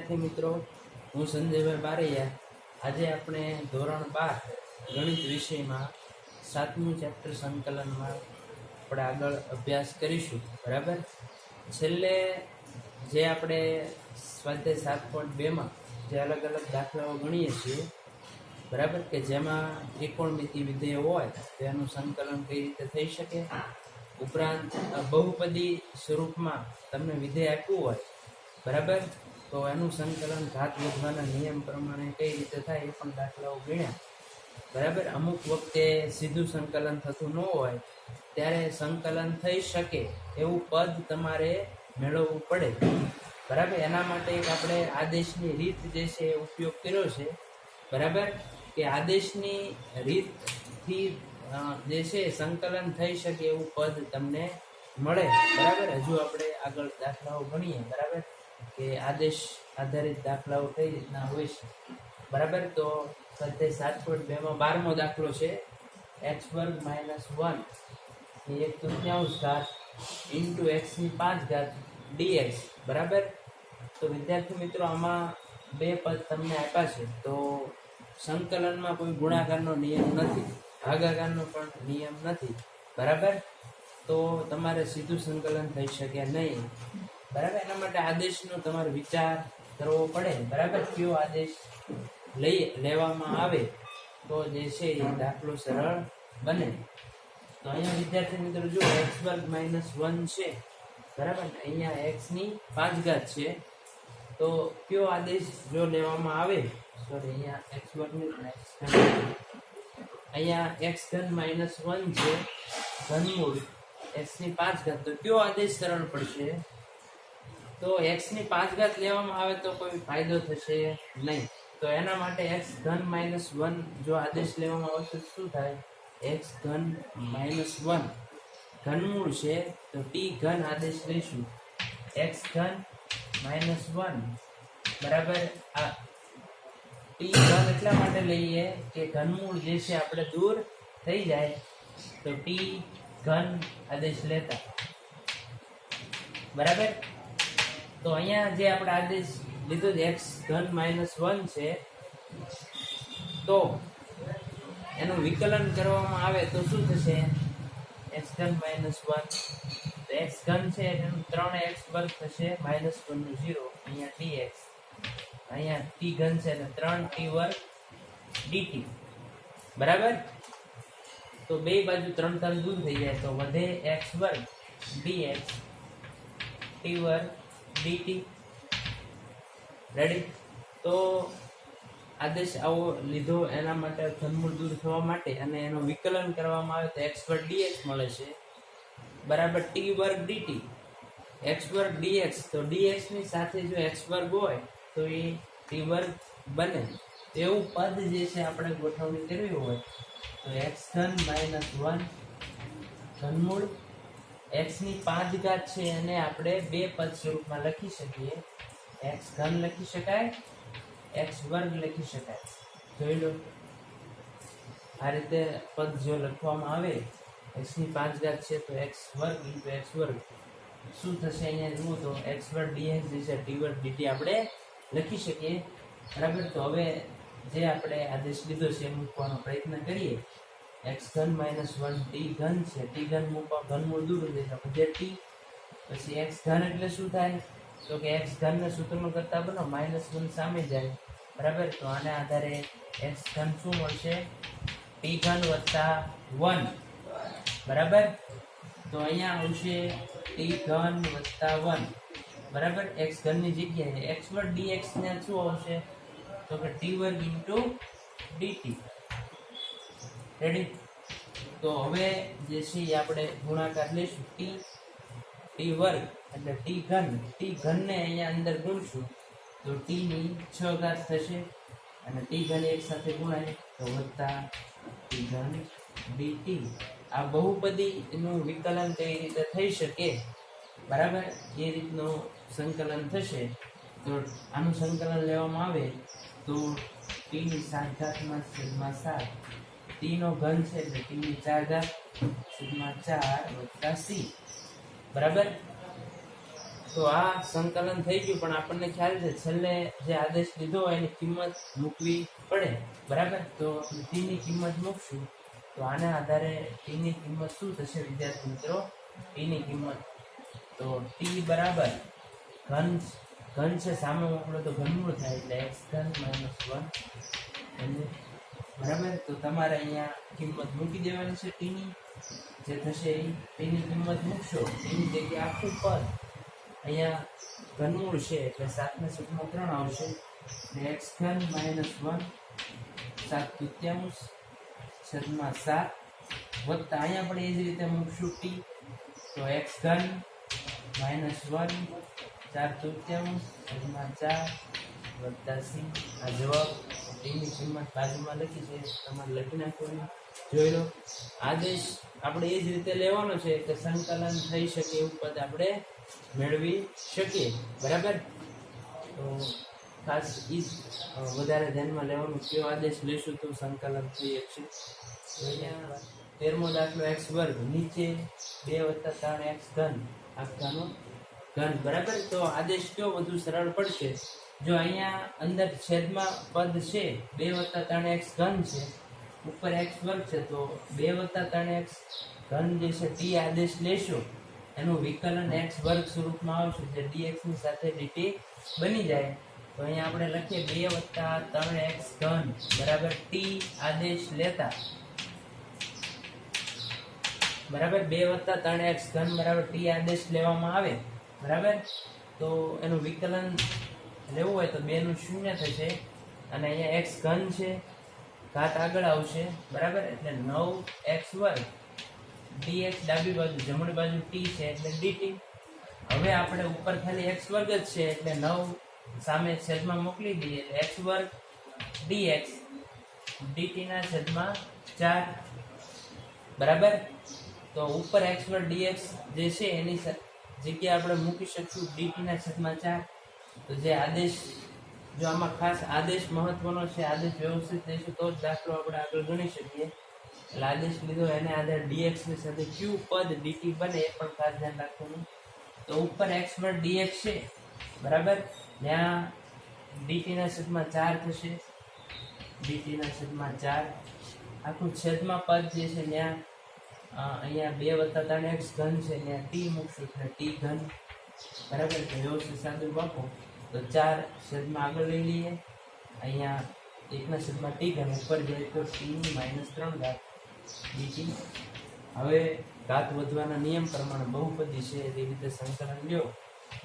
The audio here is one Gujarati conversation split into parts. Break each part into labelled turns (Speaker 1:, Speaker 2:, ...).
Speaker 1: વિદ્યાર્થી મિત્રો, હું સંજયભાઈ બારૈયા. આજે આપણે ધોરણ 12 ગણિત વિષયમાં 7મું ચેપ્ટર સંકલનમાં આપણે આગળ અભ્યાસ કરીશું. બરાબર. છેલ્લે જે આપણે સ્વાધ્યાય 7.2માં જે અલગ અલગ દાખલાઓ ગણીએ છીએ, બરાબર, કે જેમાં ત્રિકોણમિતિ વિધેય હોય તો એનું સંકલન કઈ રીતે થઈ શકે, ઉપરાંત બહુપદી સ્વરૂપમાં તમને વિધેય આપ્યું હોય, બરાબર, તો એનું સંકલન ઘાત વધવાના નિયમ પ્રમાણે કઈ રીતે થાય એ પણ દાખલાઓ ગણ્યા. બરાબર. અમુક વખતે સીધું સંકલન થતું ન હોય ત્યારે સંકલન થઈ શકે એવું પદ તમારે મેળવવું પડે. બરાબર. એના માટે એક આપણે આદેશની રીત જે છે એ ઉપયોગ કર્યો છે. બરાબર, કે આદેશની રીતથી જે છે સંકલન થઈ શકે એવું પદ તમને મળે. બરાબર. હજુ આપણે આગળ દાખલાઓ ગણીએ. બરાબર, કે આદેશ આધારિત દાખલાઓ કઈ રીતના હોય છે. બરાબર. તો સ્વાધ્યાય 7.2માં 12મો દાખલો છે x² - 1 ની 1/3 ઘાત ઇન્ટુ x5 dx. બરાબર. તો વિદ્યાર્થી મિત્રો, આમાં બે પદ તમને આપ્યા છે. તો સંકલનમાં કોઈ ગુણાકારનો નિયમ નથી, ભાગાકારનો પણ નિયમ નથી. બરાબર. તો તમારે સીધું સંકલન થઈ શકે નહીં. બરાબર. એના માટે આદેશનો તમારે વિચાર કરવો પડે. બરાબર. કયો આદેશ લેવામાં આવે તો જે છે એ દાખલો સરળ બને. તો અહીંયા વિદ્યાર્થી મિત્રો જો x² - 1 છે. બરાબર. અહીંયા x5 છે. તો કયો આદેશ જો લેવામાં આવે, સોરી, અહીંયા અહીંયા x³ - 1 છે, ઘનમૂળ x5. તો કયો આદેશ સરળ પડશે? તો x5 લેવામાં આવે તો કોઈ ફાયદો થશે નહીં. તો એના માટે x³ - 1 જો આદેશ લેવામાં આવે તો શું થાય? x³ - 1 ઘનમૂળ છે તો t³ આદેશ લઈશું. x³ - 1 બરાબર. આ t³ એટલા માટે લઈએ કે ઘનમૂળ જે છે આપણે દૂર થઈ જાય, તો t³ આદેશ લેતા. બરાબર. તો અહીંયા જે આપણે આદેશ લીધો x³ - 1 છે, તો એનું વિકલન કરવામાં આવે તો શું થશે? x³ - 1 તો x³ છે એનું 3x² થશે, -1 નું 0, અહીંયા dx, અહીંયા t³ છે એટલે 3t² dt. બરાબર. તો બે બાજુ 3 દૂર થઈ જાય તો વધે x² dx t² dt. Ready. તો આદેશ આવો લીધો એના માટે ઘનમૂળ દૂર થવા માટે, અને એનું વિકલન કરવામાં આવે તો x² dx મળે છે. બરાબર. t² dt, x² dx, તો dx ની સાથે જો x² હોય તો એ t² બને. એવું પદ જે છે આપણે ગોઠવણી કરવી હોય તો x³ - 1 ઘનમૂળ x5 છે, અને આપણે બે પદ સ્વરૂપમાં લખી શકીએ. x³ લખી શકાય, x² લખી શકાય. જોઈ લો, આ રીતે પદ જો લખવામાં આવે, x5 છે તો x² × x² શું થશે? અહીંયા જુઓ તો x² dx જે છે t² dt આપણે લખી શકીએ. બરાબર. તો હવે જે આપણે આદેશ લીધો છે એ મૂકવાનો પ્રયત્ન કરીએ. x³ - 1 t³ છે, t³ મૂકવા ઘનમૂળ દૂર થઈ જાય તો t, પછી x³ એટલે શું થાય? તો કે x³ ને સૂત્રમાં કરતા બનો -1 સામે જાય. બરાબર. તો આના આધારે x³ શું મળશે? t³ + 1. બરાબર. તો અહીંયા આવશે t³ + 1. બરાબર. x³ ની જગ્યાએ x² dx ને શું આવશે? તો કે t² × dt. રેડી. તો હવે જે છે એ આપણે ગુણાકાર લઈશું. t² એટલે t³ ને અહીંયા અંદર ગુણશું તો t ની 6 થશે, અને t³ એક સાથે ગુણાય તો વત્તા t³ dt. આ બહુપદી નું વિકલન કઈ રીતે થઈ શકે, બરાબર, એ રીતનું સંકલન થશે. તો આનું સંકલન લેવામાં આવે તો t ની 7 t નો ઘન છે એટલે t ની 4 × 4 + c. બરાબર. તો આ સંકલન થઈ ગયું, પણ આપણને ખ્યાલ છે છેલ્લે જે આદેશ લીધો હોય એની કિંમત મૂકવી પડે, બરાબર. તો ટી ની કિંમત મૂકશું, તો આના આધારે ટી ની કિંમત શું થશે વિદ્યાર્થી મિત્રો? ટી ની કિંમત તો ટી બરાબર ઘન છે, સામે મોકલો તો ઘનમૂળ થાય એટલે x ઘન -1, બરાબર. તો તમારે અહીંયા કિંમત મૂકી દેવાની છે ટી ની, જે થશે એ ટી ની કિંમત મૂકશો, એની જગ્યાએ આખું પદ અહીંયા ઘનમૂળ છે એટલે 7/3 આવશે, એટલે x ઘન -1 7/7 વત્તા અહીંયા પણ એ જ રીતે મૂકશું ટી, તો x ઘન -1 4/4 વત્તા c. આ જવાબ ટીની કિંમત બાજુમાં લખી છે, તમારે લખી નાખવાની. જોઈ લો, આદેશ આપણે એ જ રીતે લેવાનો છે કે સંકલન થઈ શકે એવું પદ આપણે મેળવી શકીએ, બરાબર. તો ખાસ એ વધારે ધ્યાનમાં લેવાનું, કયો આદેશ લેશું તો સંકલન થઈ શકશે. તો અહીંયા 13મો દાખલો x2 નીચે 2 + 3x ઘન આખાનો ઘન, બરાબર. તો આદેશ કયો વધુ સરળ પડશે? જો અહીંયા અંદર છેદમાં પદ છે 2 + 3x ઘન છે, ઉપર x2 છે, તો 2 + 3x ઘન જે છે ટી આદેશ લેશો એનું વિકલન x2 સ્વરૂપમાં આવશે, જે dx ની સાથે dt બની જાય. તો અહીંયા આપણે લખીએ 2 + 3x ઘન બરાબર ટી આદેશ લેતા, બરાબર. 2 + 3x ઘન બરાબર ટી આદેશ લેવામાં આવે, બરાબર. તો એનું વિકલન લેવું હોય તો 2 નું 0 થશે, અને અહીંયા x ઘન છે, ઘાત આગળ આવશે, બરાબર. એટલે 9x2 dx ડાબી બાજુ, જમણી બાજુ t છે એટલે dt. હવે આપણે ઉપર ખાલી x2 જ છે એટલે 9 સામે છેદમાં મોકલી દઈએ એટલે x2 dx dt ના છેદમાં 4, બરાબર. તો ઉપર x2 dx જે છે એની જગ્યાએ આપણે મૂકી શકશું dt ના છેદમાં 4. તો જે આદેશ, જો આમાં ખાસ આદેશ મહત્વનો છે, આદેશ વ્યવસ્થિત લઈશું તો જ દાખલો આપણે આગળ ગણી શકીએ. એટલે આદેશ લીધો એને આધારે dx ની સાથે કયું પદ dt બને એ પણ ખાસ ધ્યાન રાખવાનું. તો ઉપર x2 dx છે, બરાબર, ત્યાં dt ના છેદમાં 4 થશે, dt ના છેદમાં 4 આખું છેદમાં પદ જે છે ત્યાં અહીંયા 2 + 3x ઘન છે, ત્યાં t મૂકશું એટલે t ઘન, બરાબર. તો વ્યવસ્થિત સાદું આપો તો 4 છેદમાં આગળ લઈ લઈએ, અહીંયા 1/t ઘન ઉપર જાય તો t ની -3 ઘાત dt. હવે ઘાત વધવાના નિયમ પ્રમાણે બહુપદી છે એ રીતે સંકલન લ્યો,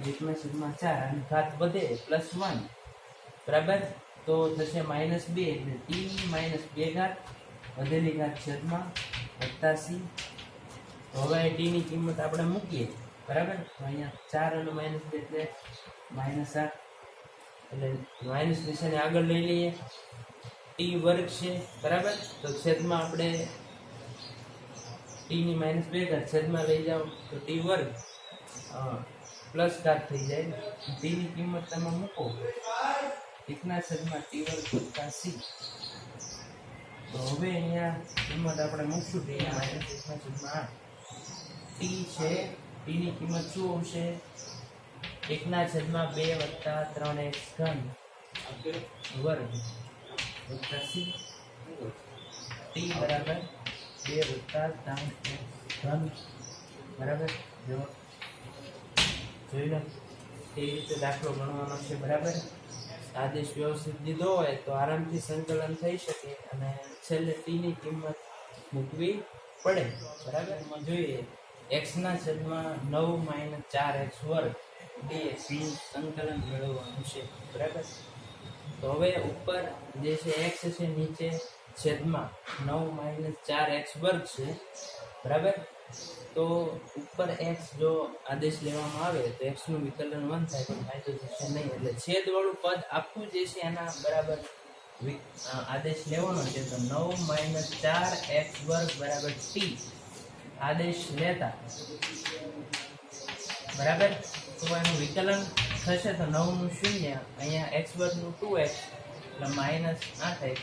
Speaker 1: 1/4 અને ઘાત વધે +1, બરાબર. તો થશે -2 એટલે t ની -2 ઘાત વધેલી ઘાત છેદમાં વત્તા c. તો હવે t ની કિંમત આપણે મૂકીએ, બરાબર. તો અહીંયા 4 અને -2 એટલે -8, એટલે માઇનસ નિશાની આગળ લઈ લઈએ, t વર્ગ છે, બરાબર. તો છેદમાં આપણે t ની -2 ઘાત છેદમાં લઈ જાઓ તો t વર્ગ પ્લસ ઘાત થઈ જાય. t ની કિંમત તમે મૂકો 1/t વર્ગ વત્તા c. તો હવે અહીંયા કિંમત આપણે મૂકશું t -1/8. t છે, t ની કિંમત શું આવશે? 1/2 + 3x ઘન વર્ગ વત્તા c. t બરાબર 2 + 3x ઘન, બરાબર. જોઈ લો, એ રીતે દાખલો ગણવાનો છે, બરાબર. આદેશ વ્યવસ્થિત દીધો હોય તો આરામથી સંકલન થઈ શકે અને છેલ્લે ટી ની કિંમત મૂકવી પડે, બરાબર. એમાં જોઈએ x ના છેદમાં 9 - 4x વર્ગ dx નું સંકલન મેળવવાનું છે, બરાબર. તો હવે ઉપર જે છે x છે, નીચે છેદમાં 9 - 4x વર્ગ છે, બરાબર. તો ઉપર x જો આદેશ લેવામાં આવે તો x નું વિકલન 1 થાય, પણ ફાયદો થશે નહીં. એટલે છેદ વાળું પદ આખું જે છે એના બરાબર આદેશ લેવાનો છે. તો 9 - 4x વર્ગ બરાબર t આદેશ લેતા, બરાબર. તો એનું વિકલન થશે તો 9 નું 0, અહીંયા x વર્ગ નું 2x એટલે -8x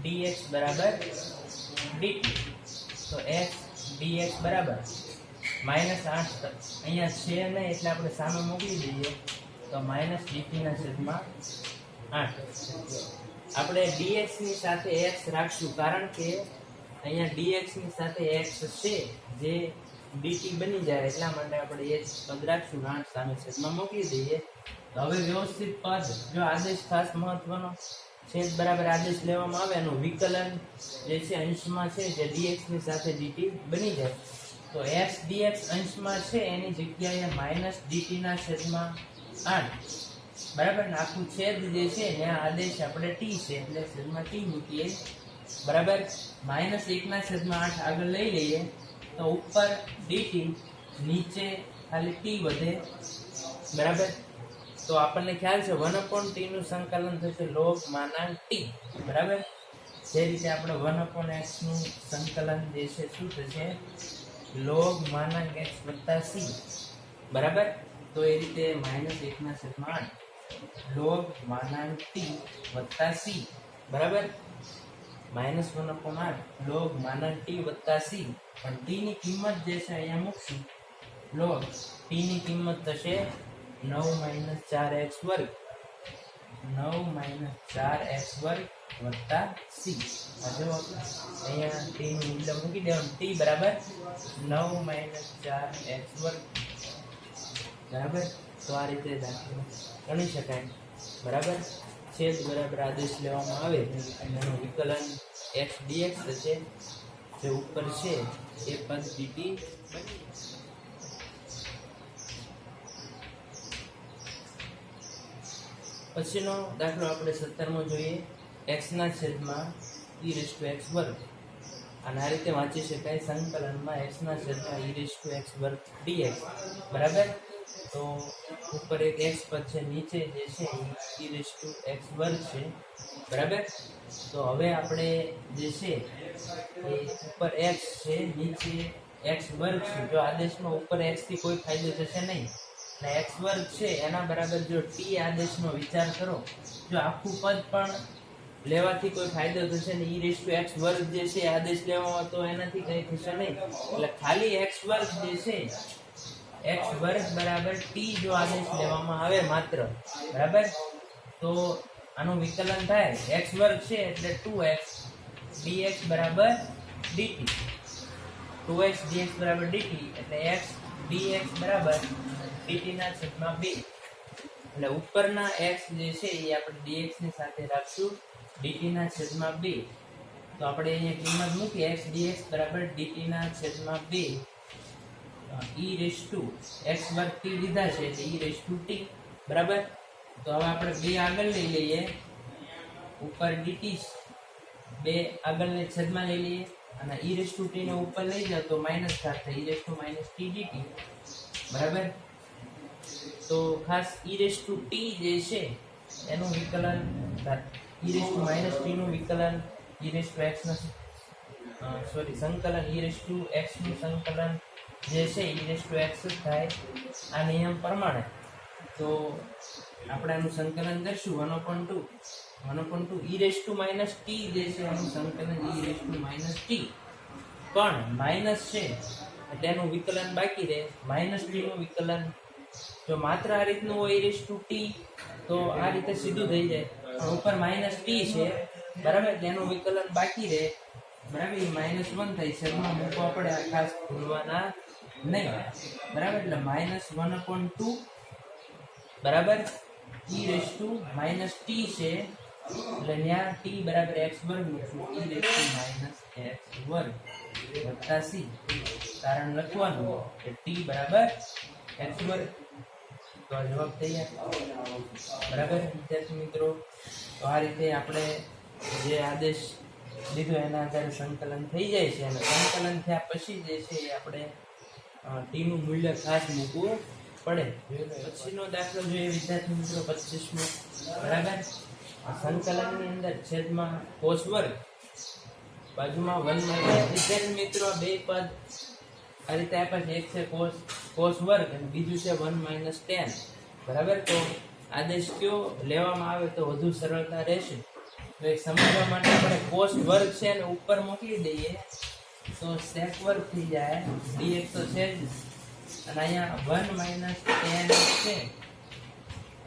Speaker 1: dx બરાબર dt. તો x dx બરાબર -8 અહીંયા છે નહીં એટલે આપણે સામે મોકલી દઈએ તો -dt/8. આપણે dx ની સાથે x રાખશું કારણ કે અહીંયા dx ની સાથે x છે જે dt બની જાય એટલા માટે આપણે એ પદ રાખશું. 8 સામે છેદમાં મોકલી દઈએ. તો હવે વ્યવસ્થિત પદ જો આદેશ ખાસ મહત્વનો છેદ બરાબર આદેશ લેવામાં આવે એનું વિકલન જે છે અંશમાં છે જે dx ની સાથે dt બની જાય તો x dx અંશમાં છે એની જગ્યાએ -dt/8 બરાબર ને આખું છેદ જે છે ત્યાં આદેશ આપણે t છે એટલે છેદમાં t મૂકીએ બરાબર. -1/8 આગળ લઈ લઈએ તો ઉપર dt નીચે ખાલી t વધે બરાબર. તો આપણને ખ્યાલ છે 1/t નું સંકલન થશે log t બરાબર. જે રીતે આપણે 1/x નું સંકલન જે છે શું થશે log x + c બરાબર. તો એ રીતે -1/8 log t + c બરાબર. -1/8 log t + c પણ t ની કિંમત જે છે અહીંયા મૂકશું log t ની કિંમત થશે 9 - 4x2 + c. જો અહીંયા t નું મૂલ્ય મૂકી દેવાનું t બરાબર 9 - 4x2 બરાબર. તો આ રીતે દાખલો ગણી શકાય બરાબર. છેદ બરાબર આદેશ લેવામાં આવે એનું વિકલન x dx થશે જે ઉપર છે એ પદ dt બની. પછીનો દાખલો આપણે 17મો જોઈએ. x ના છેદમાં e⁻x². અને આ રીતે વાંચી શકાય સંકલનમાં x ના છેદમાં e⁻x² dx બરાબર. તો ઉપર એક x પદ છે નીચે જે છે e⁻x² છે બરાબર. તો હવે આપણે જે છે એ ઉપર x છે નીચે x² છે. જો આદેશમાં ઉપર x થી કોઈ ફાયદો થશે નહીં અને x² છે એના બરાબર જો t આદેશનો વિચાર કરો જો આખું પદ પણ લેવાથી કોઈ ફાયદો થશે ને e⁻x² જે છે આદેશ લેવામાં તો એનાથી કંઈ થશે નહીં એટલે ખાલી x² જે છે x² બરાબર t જો આદેશ લેવામાં આવે માત્ર બરાબર તો આનું વિકલન થાય x² છે એટલે 2x dx બરાબર dt 2x dx બરાબર dt એટલે x dx બરાબર dt/2 એટલે ઉપરના x જે છે એ આપણે dx ની સાથે રાખશું dt/2. તો આપણે અહીંયા કિંમત મૂકી x dx બરાબર dt/2 e⁻x² t લીધા છે એટલે e⁻t બરાબર. તો હવે આપણે 2 આગળ લઈ લઈએ ઉપર dt 2 આગળને છેદમાં લઈ લઈએ અને e⁻t ને ઉપર લઈ જાવ તો માઈનસ થાય e⁻t dt બરાબર. તો ખાસ e⁻t જે છે એનું વિકલન e⁻t નું વિકલન e⁻x નું સંકલન e⁻x નું સંકલન જે છે e⁻x થાય આ નિયમ પ્રમાણે. તો આપણે આનું સંકલન કરશું 1/2 e⁻t જે છે એનું સંકલન e⁻t પણ માઈનસ છે એટલે એનું વિકલન બાકી રહે -t નું વિકલન. જો માત્ર આ રીતનું હોય e⁻t તો આ રીતે સીધું થઈ જાય પણ ઉપર -t છે બરાબર એનું વિકલન બાકી રહે બરાબર. એ -1 થાય છેદમાં મૂકવા પડે ખાસ ભૂલવાના નહીં બરાબર. એટલે -1/2 બરાબર e⁻t છે એટલે ત્યાં t બરાબર x² મૂકશું e⁻x² + c. કારણ લખવાનું કે t બરાબર x². તો આ જવાબ તૈયાર બરાબર વિદ્યાર્થી મિત્રો. તો આ રીતે આપણે જે આદેશ લીધો એના આધારે સંકલન થઈ જાય છે અને સંકલન થયા પછી જે છે એ આપણે t નું મૂલ્ય ખાસ મૂકવું પડે. પછીનો દાખલો જોઈએ વિદ્યાર્થી મિત્રો 25મો બરાબર. સંકલનની અંદર છેદમાં cos વર્ગ બાજુમાં 1 - વિદ્યાર્થી મિત્રો બે પદ આ રીતે આપ્યા છે. એક છે cos વર્ગ અને બીજું છે 1 - tan બરાબર. તો આદેશ કયો લેવામાં આવે તો વધુ સરળતા રહેશે તો એ સમજવા માટે આપણે cos વર્ગ છે અને ઉપર મોકલી દઈએ તો sec વર્ગ થઈ જાય dx તો છે જ અને અહીંયા 1 માઇનસ ટેન છે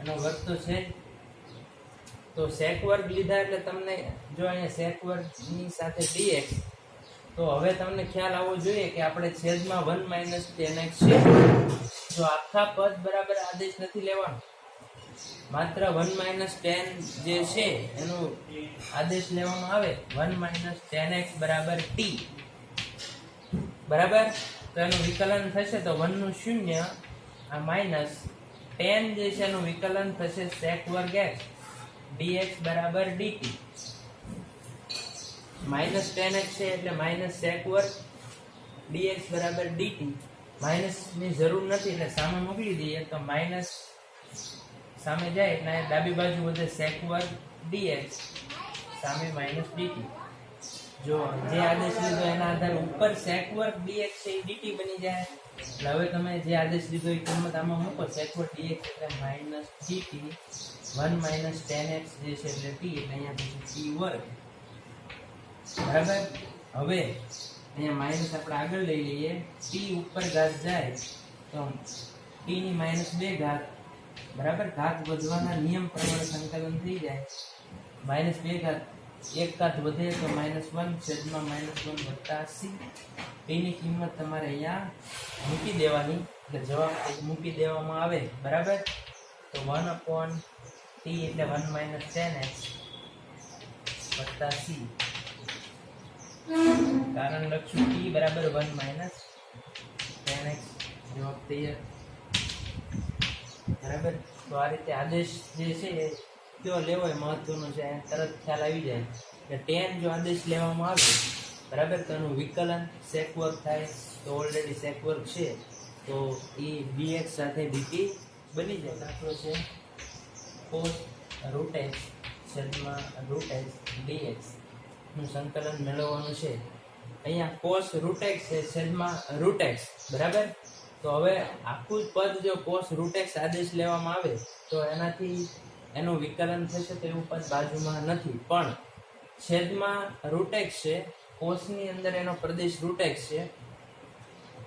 Speaker 1: એનો વર્ગ તો છે જ. તો સેક વર્ગ લીધા એટલે તમને જો અહીંયા સેક વર્ગની સાથે dx, તો હવે તમને ખ્યાલ આવવો જોઈએ કે આપણે છેદમાં 1 માઇનસ ટેન એક્સ છે. તો આખા પદ બરાબર આદેશ નથી લેવાનો, માત્ર 1 માઇનસ ટેન જે છે એનો આદેશ લેવામાં આવે 1 માઇનસ ટેન એક્સ બરાબર ટી, બરાબર. તો એનું વિકલન થશે તો 1 નું શૂન્ય, આ માઇનસ ટેન જે છે એનું વિકલન થશે સેક વર્ગ એક્સ dx બરાબર dt. માઇનસ ટેન એક્સ છે એટલે માઇનસ સેક વર્ગ dx બરાબર dt. માઇનસ ની જરૂર નથી એટલે સામે મોકલી દઈએ તો માઇનસ સામે જાય એટલે ડાબી બાજુ વધે sec વર્ગ dx, સામે માઇનસ dt. જો જે આદેશ લીધો એના આધારે ઉપર sec વર્ગ dx છે એ dt બની જાય. એટલે હવે તમે જે આદેશ લીધો એ કિંમત આમાં મૂકો, sec વર્ગ dx એટલે minus dt, 1 minus ten x જે છે એટલે t, એટલે અહીંયા પછી t વર્ગ, બરાબર. હવે અહીંયા માઇનસ આપણે આગળ લઈ લઈએ, t ઉપર ઘાત જાય તો t ની માઇનસ 2 ઘાત, બરાબર. ઘાત વધવાના નિયમ પ્રમાણે સંકલન થઈ જાય. માઇનસ 2 ઘાત, 1 ઘાત વધે તો -1 છેદમાં -1 વત્તા c. t ની કિંમત તમારે અહીંયા મૂકી દેવાની, એટલે જવાબ મૂકી દેવામાં આવે, બરાબર. તો 1 upon t એટલે 1 માઇનસ ટેન એક્સ વત્તા c. કારણ લખશું t બરાબર 1 માઇનસ ટેન એક્સ. જવાબ તૈયાર, બરાબર. તો આ રીતે આદેશ જે છે એ કયો લેવો એ મહત્વનો છે, તરત ખ્યાલ આવી જાય કે ટેન જો આદેશ લેવામાં આવે, બરાબર, તો એનું વિકલન સેક વર્ગ થાય. તો ઓલરેડી સેક વર્ગ છે તો એ dx સાથે dt બની જાય. દાખલો છે cos રૂટ x છેદમાં રૂટ x dx નું સંકલન મેળવવાનું છે. અહીંયા cos રૂટ x છે છેદમાં રૂટ x, બરાબર. તો હવે આખું જ પદ જો cos રૂટ x આદેશ લેવામાં આવે તો એનાથી એનું વિકલન થશે તો એવું પદ બાજુમાં નથી, પણ છેદમાં રૂટ x છે, cos ની અંદર એનો પ્રદેશ રૂટ x છે.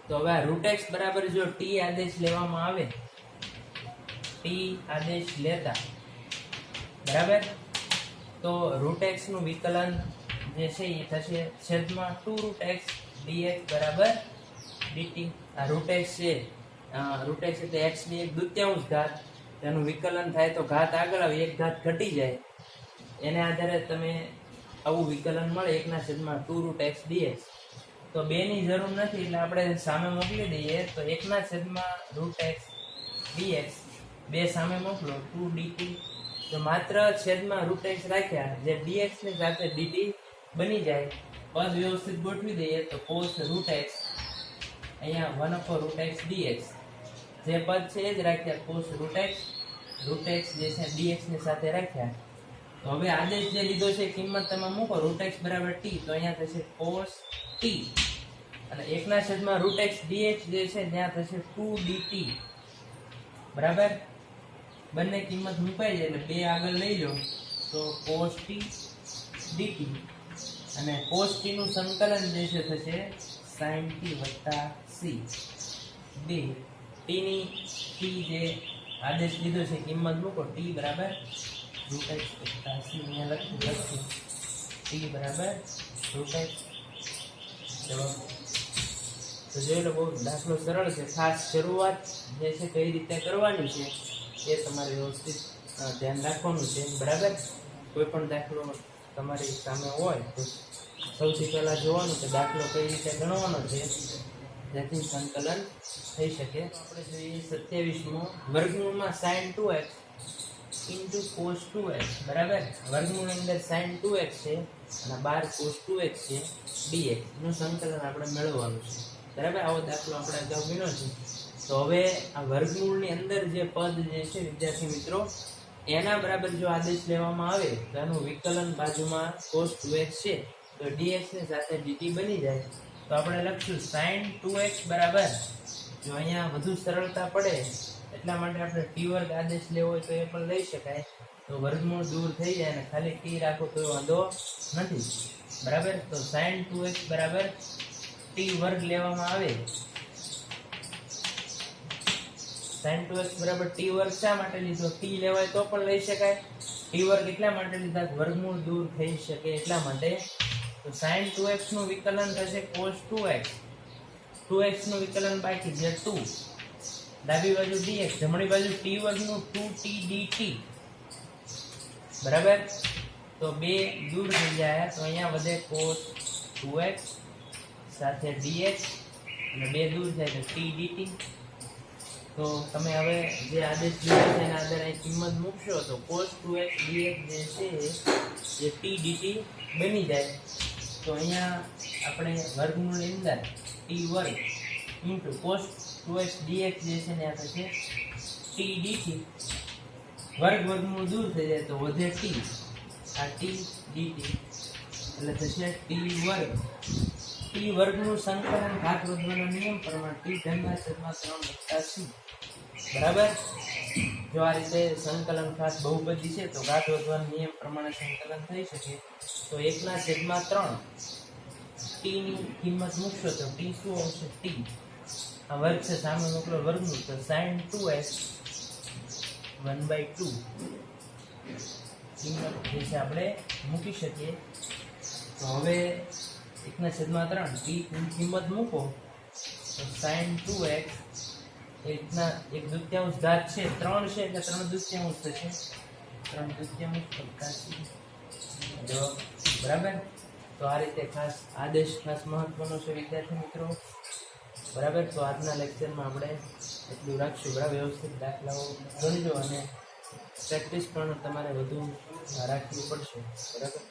Speaker 1: તો હવે આ રૂટ x બરાબર જો t આદેશ લેવામાં આવે, t આદેશ લેતા, બરાબર, તો રૂટ x નું વિકલન જે છે એ થશે છેદમાં 2 રૂટ x dx બરાબર dt. આ રૂટ x છે, રૂટ x એટલે x ની 1/2 ઘાત, તેનું વિકલન થાય તો ઘાત આગળ આવે, 1 ઘાત ઘટી જાય, એને આધારે તમે આવું વિકલન મળે 1/2 રૂટ x dx. તો 2 ની જરૂર નથી એટલે આપણે સામે મોકલી દઈએ તો 1/2 રૂટ x dx 2 સામે મોકલો 2 dt. તો માત્ર છેદમાં રૂટ x રાખ્યા, જે dx ની સાથે dt બની જાય. પદ વ્યવસ્થિત ગોઠવી દઈએ તો cos રૂટ x અહીંયા 1 upon રૂટ x dx, જે પદ છે એ જ રાખ્યા cos રૂટ x જે છે dx ની સાથે રાખ્યા. તો હવે આદેશ જે લીધો છે કિંમત તમે મૂકો, રૂટ x બરાબર t, તો અહીંયા થશે cos t, અને 1/2 રૂટ x dx જે છે ત્યાં થશે 2 dt, બરાબર. બંને કિંમત મુકાઈ જાય એટલે 2 આગળ લઈ લો તો cos t dt, અને cos t નું સંકલન જે છે થશે sin t વત્તા c. 2 t ની t જે આદેશ લીધો છે કિંમત મૂકો, t બરાબર રૂટ x વત્તા c. અહીંયા લખશું t બરાબર રૂટ x. જવાબ તો જોઈ લો, બહુ દાખલો સરળ છે. ખાસ શરૂઆત જે છે કઈ રીતે કરવાની છે એ તમારે વ્યવસ્થિત ધ્યાન રાખવાનું છે, બરાબર. કોઈ પણ દાખલો તમારી સામે હોય તો સૌથી પહેલા જોવાનું કે દાખલો કઈ રીતે ગણવાનો છે જેથી સંકલન થઈ શકે. આપણે જોઈએ 27મો, વર્ગમૂળમાં sin 2x into cos 2x, બરાબર. વર્ગમૂળની અંદર sin 2x છે અને બહાર cos 2x છે dx નું સંકલન આપણે મેળવવાનું છે, બરાબર. આવો દાખલો આપણે અગાઉ ગણ્યો છે. તો હવે આ વર્ગમૂળની અંદર જે પદ જે છે વિદ્યાર્થી મિત્રો, એના બરાબર જો આદેશ લેવામાં આવે તો એનું વિકલન બાજુમાં cos 2x છે તો dx ની સાથે dt બની જાય. તો આપણે લખશું sin 2x બરાબર, જો અહીંયા વધુ સરળતા પડે એટલા માટે આપણે t વર્ગ આદેશ લેવો હોય તો એ પણ લઈ શકાય. તો વર્ગમૂળ દૂર થઈ જાય અને ખાલી t રાખો તો વાંધો નથી, બરાબર. તો sin 2x બરાબર t વર્ગ લેવામાં આવે sin 2x બરાબર t વર્ગ શા માટે લીધો? t લેવાય તો પણ લઈ શકાય. t વર્ગ એટલા માટે લીધા વર્ગમૂળ દૂર થઈ શકે એટલા માટે. તો sin 2x નું વિકલન થશે cos 2x. 2x નું વિકલન બાકી છે 2. ડાબી બાજુ dx, જમણી બાજુ t વર્ગ નું 2t dt. બરાબર? તો બે દૂર થઈ જાય તો અહીંયા વધે cos 2x સાથે dx અને બે દૂર થાય તો t dt. તો તમે હવે જે આદેશ લીધો છે એના આધારે અહીં કિંમત મૂકશો તો cos 2x dx જે છે એ t dt બની જાય. તો અહીંયા આપણે વર્ગમૂળની અંદર t વર્ગ ઇન્ટુ cos 2x dx જે છે ને આ થશે t dt. વર્ગ વર્ગમૂળ દૂર થઈ જાય તો વધે t, આ t dt એટલે થશે t વર્ગ. t વર્ગનું સંકલન ઘાત વધવાનો નિયમ પ્રમાણે t ઘનના છેદમાં 3 વત્તા c. બરાબર? જો આ રીતે સંકલન ખાસ બહુપદી છે તો ઘાત વધવાનો નિયમ પ્રમાણે સંકલન થઈ શકે. તો 1/3 t ની કિંમત મૂકશો તો t શું આવશે? t આ વર્ગ છે સામે મોકલો વર્ગમૂળ તો sin 2x 1/2 કિંમત જે છે આપણે મૂકી શકીએ. તો હવે 1/3 t ની કિંમત મૂકો તો sin 2x 1/2 ઘાત છે 3 છે એટલે 3/2 થશે. 3/2 જવાબ. બરાબર? તો આ રીતે ખાસ આદેશ ખાસ મહત્વનો છે વિદ્યાર્થી મિત્રો. બરાબર? તો આજના લેક્ચરમાં આપણે એટલું રાખશું. બરાબર? વ્યવસ્થિત દાખલાઓ ગણજો અને પ્રેક્ટિસ પણ તમારે વધુ રાખવી પડશે. બરાબર?